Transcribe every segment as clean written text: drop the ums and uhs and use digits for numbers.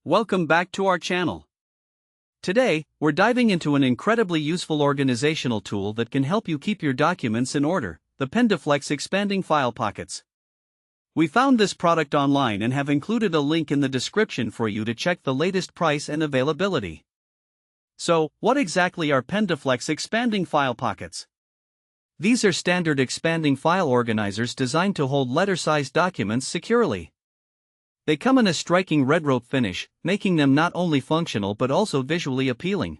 Welcome back to our channel. Today, we're diving into an incredibly useful organizational tool that can help you keep your documents in order, the Pendaflex Expanding File Pockets. We found this product online and have included a link in the description for you to check the latest price and availability. So, what exactly are Pendaflex Expanding File Pockets? These are standard expanding file organizers designed to hold letter-sized documents securely. They come in a striking red rope finish, making them not only functional but also visually appealing.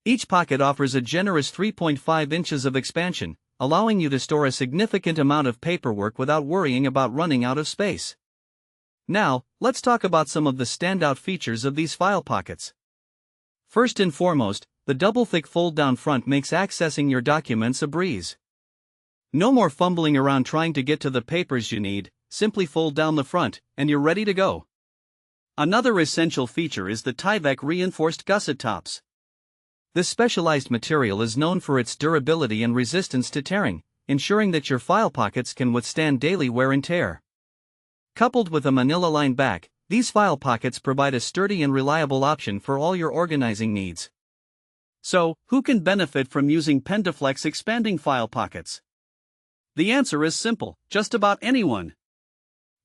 Each pocket offers a generous 3.5 inches of expansion, allowing you to store a significant amount of paperwork without worrying about running out of space. Now, let's talk about some of the standout features of these file pockets. First and foremost, the double-thick fold-down front makes accessing your documents a breeze. No more fumbling around trying to get to the papers you need. Simply fold down the front, and you're ready to go. Another essential feature is the Tyvek reinforced gusset tops. This specialized material is known for its durability and resistance to tearing, ensuring that your file pockets can withstand daily wear and tear. Coupled with a Manila line back, these file pockets provide a sturdy and reliable option for all your organizing needs. So, who can benefit from using Pendaflex Expanding File Pockets? The answer is simple: just about anyone.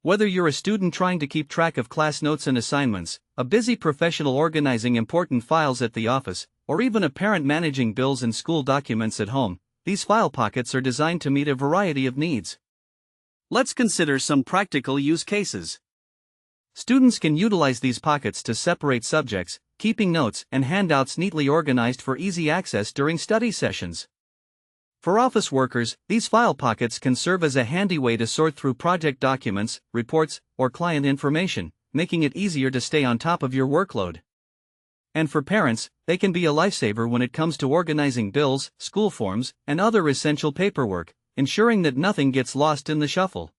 Whether you're a student trying to keep track of class notes and assignments, a busy professional organizing important files at the office, or even a parent managing bills and school documents at home, these file pockets are designed to meet a variety of needs. Let's consider some practical use cases. Students can utilize these pockets to separate subjects, keeping notes and handouts neatly organized for easy access during study sessions. For office workers, these file pockets can serve as a handy way to sort through project documents, reports, or client information, making it easier to stay on top of your workload. And for parents, they can be a lifesaver when it comes to organizing bills, school forms, and other essential paperwork, ensuring that nothing gets lost in the shuffle.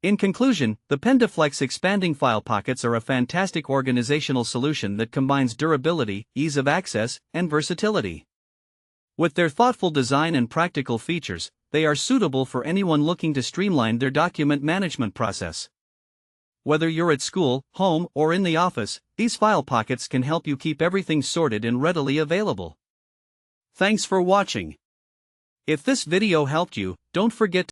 In conclusion, the Pendaflex Expanding File Pockets are a fantastic organizational solution that combines durability, ease of access, and versatility. With their thoughtful design and practical features, they are suitable for anyone looking to streamline their document management process. Whether you're at school, home, or in the office, these file pockets can help you keep everything sorted and readily available. Thanks for watching. If this video helped you, don't forget